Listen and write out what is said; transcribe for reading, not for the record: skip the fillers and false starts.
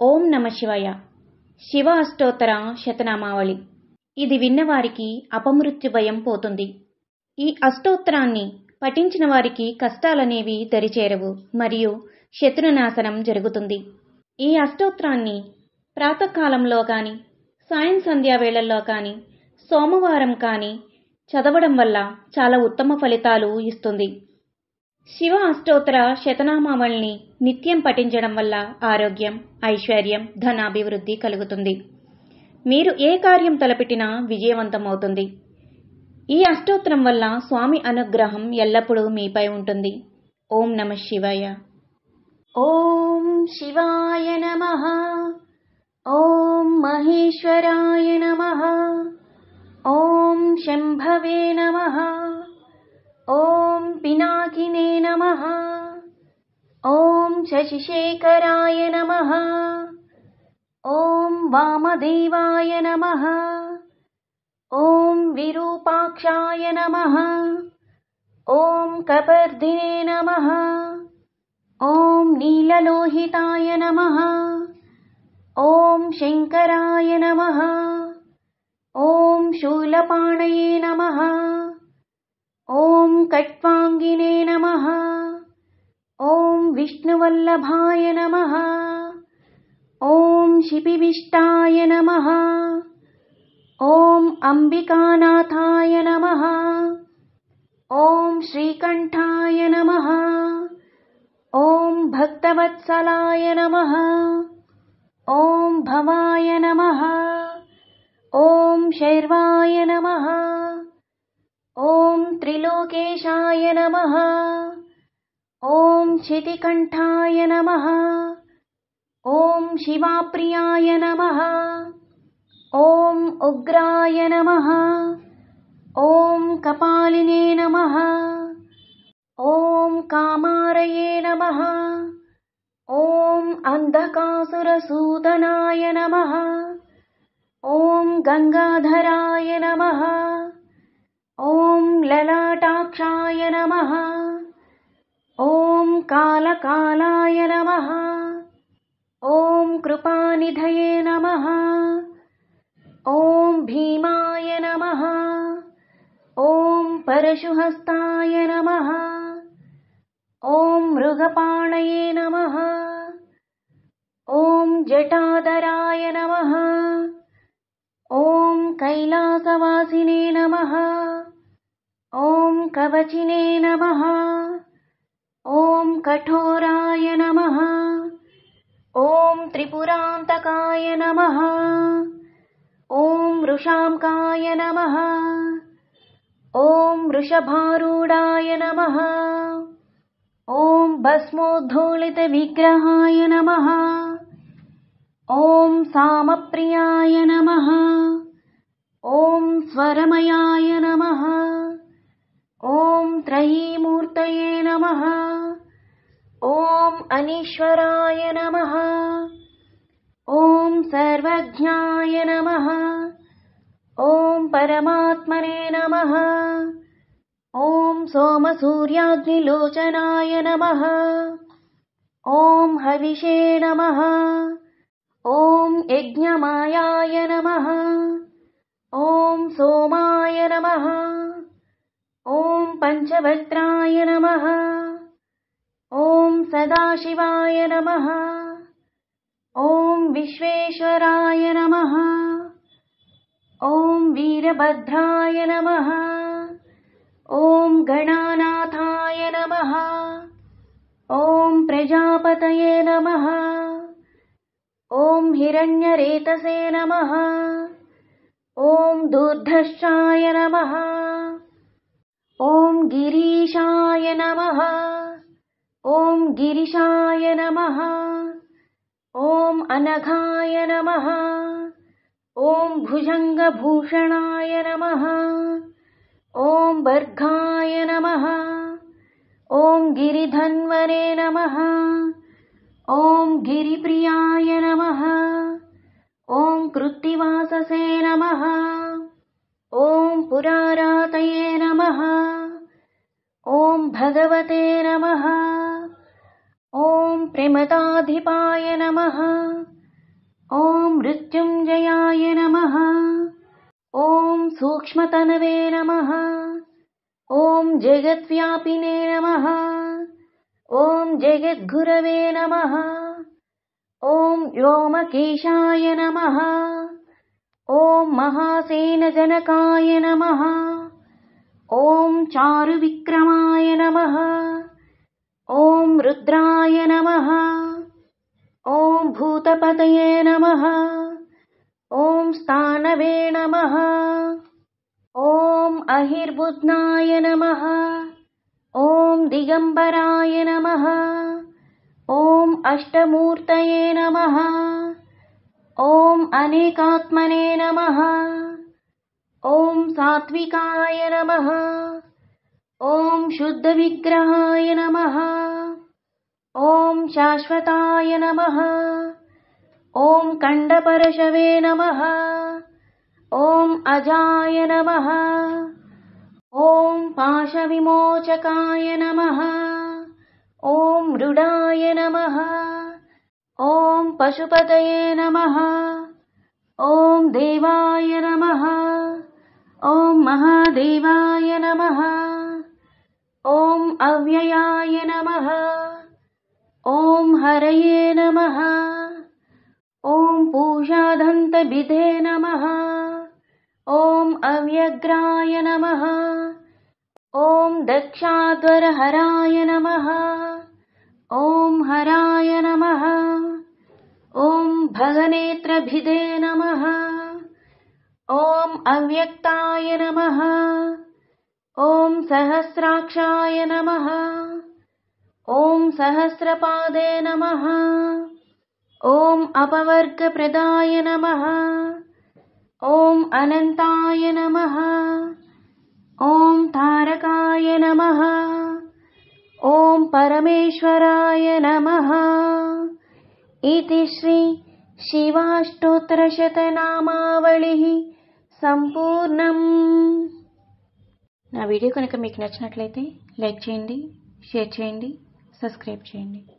ఓం నమ శివాయ. శివ అష్టోత్తర శతనామావళి. ఇది విన్నవారికి అపమృత్యు భయం పోతుంది. ఈ అష్టోత్తరాన్ని పఠించిన వారికి కష్టాలనేవి దరిచేరవు మరియు శత్రునాశనం జరుగుతుంది. ఈ అష్టోత్తరాన్ని ప్రాతకాలంలో కానీ, సాయం సంధ్యా వేళల్లో కానీ, సోమవారం కానీ చదవడం వల్ల చాలా ఉత్తమ ఫలితాలు ఇస్తుంది. శివ అష్టోత్తర శతనామావళిని నిత్యం పఠించడం వల్ల ఆరోగ్యం, ఐశ్వర్యం, ధనాభివృద్ధి కలుగుతుంది. మీరు ఏ కార్యం తలపెట్టినా విజయవంతమవుతుంది. ఈ అష్టోత్తరం వల్ల స్వామి అనుగ్రహం ఎల్లప్పుడూ మీపై ఉంటుంది. ఓం నమ శివాయ. ఓం శివాయ నమః. ఓం మహేశ్వరాయ నమః. ఓం శంభవే నమః. ఓం పినాకినే నమః. ఓం శశిశేఖరాయ నమః. ఓం వామదేవాయ నమః. ఓం విరూపాక్షాయ నమః. ఓం కపర్దినే నమః. ఓం నీలలోహితాయ నమః. ఓం శంకరాయ నమః. ఓం శూలపాణయే నమః. ఓం కట్వాంగినే నమః. ఓం విష్ణువల్లభాయ నమః. ఓం శిపివిష్టాయ నమః. ఓం అంబికానాథాయ నమః. ఓం శ్రీకంఠాయ నమః. ఓం భక్తవత్సలాయ నమః. ఓం భవాయ నమః. ఓం శర్వాయ నమః. ఓం త్రిలోకేశాయ నమః. ఓం శితికంఠాయ నమః. ఓం శివాప్రియాయ నమః. ఓం ఉగ్రాయ నమః. ఓం కపాలినే నమః. ఓం కామారయే నమః. ఓం అంధకాసురసూదనాయ నమః. ఓం గంగాధరాయ నమః. ఓం లలాటాక్షాయ నమః. ఓం కాలకాలాయ నమః. ఓం కృపానిధయే నమః. ఓం భీమాయ నమః. ఓం పరశుహస్తాయ నమః. ఓం మృగపాణయే నమః. ఓం జటాధరాయ నమః. ఓం కైలాసవాసినే నమః. ఓం కవచినే నమః. ఓం కఠోరాయ నమః. ఓం త్రిపురాంతకాయ నమః. ఓం వృషాంకాయ నమః. ఓం వృషభారూఢాయ నమః. ఓం భస్మోద్ధూళిత విగ్రహాయ నమః. ఓం సామప్రియాయ నమః. ఓం స్వరమయాయ నమః. ఓం త్రయీమూర్తయే నమః. ఓం అనీశ్వరాయ నమః. ఓం సర్వజ్ఞాయ నమః. ఓం పరమాత్మనే నమః. ఓం సోమసూర్యాగ్నిలోచనాయ నమః. ఓం హవిషే నమః. ఓం యజ్ఞమాయాయ నమః. ఓం సోమాయ నమః. ఓం పంచభద్రాయ నమః. ఓం సదాశివాయ నమః. ఓం విశ్వేశ్వరాయ నమః. ఓం వీరభద్రాయ నమః. ఓం గణానాథాయ నమః. ఓం ప్రజాపతయే నమః. ఓం హిరణ్యరేతసే నమః. ఓం దూర్ధర్షాయ నమః. ఓం గిరీశాయ నమః. ఓం గిరిశాయ నమః. ఓం అనఘాయ నమః. ఓం భుజంగభూషణాయ నమః. ఓం భర్గాయ నమః. ఓం గిరిధన్వనే నమః. ఓం గిరిప్రియాయ నమః. ఓం కృత్తివాససే నమః. ఓం పురారాతయే నమః. ఓం భగవతే నమః. ఓం ప్రమదాధిపాయ నమః. ॐ मृत्युञ्जयाय नमः। ॐ सूक्ष्मतनवे नमः। ॐ जगद्व्यापिने नमः। ॐ जगद्गुरवे नमः। ॐ व्योमकेशाय नमः। ॐ महासेनजनकाय नमः। ॐ चारुविक्रमाय नमः। ॐ रुद्राय नमः। ॐ भूतपतये नमः। ॐ स्थानवे नमः। ॐ अहिर्बुध्नाय नमः। ॐ दिगम्बराय नमः। ॐ अष्टमूर्तये नमः। ॐ अनेकात्मने नमः। ॐ सात्विकाय नमः। ॐ शुद्धविग्रहाय नमः। ॐ शाश्वताय नमः। ॐ कण्डपरशवे नमः। ॐ अजाय नमः। ॐ पाशविमोचकाय नमः। ॐ मृडाय नमः। ॐ पशुपतये नमः। ॐ देवाय नमः। ॐ महादेवाय नमः। ॐ अव्ययाय नमः। ॐ हरये नमः। ॐ पूषादन्तविधे नमः। ॐ अव्यग्राय नमः। ॐ दक्षाध्वरहराय नमः। ॐ हराय नमः। ॐ भगनेत्रभिदे नमः। ॐ अव्यक्ताय नमः। ॐ सहस्राक्षाय नमः। ॐ सहस्रपादे नमः। ॐ अपवर्गप्रदाय नमः। ॐ अनन्ताय नमः। ॐ तारकाय नमः। ॐ परमेश्वराय नमः। इति श्री शिवाष्टोत्तरशतनामावళిः సంపూర్ణం। నా వీడియో కనుక మీకు నచ్చినట్లయితే లైక్ చేయండి, షేర్ చేయండి, సబ్స్క్రైబ్ చేయండి.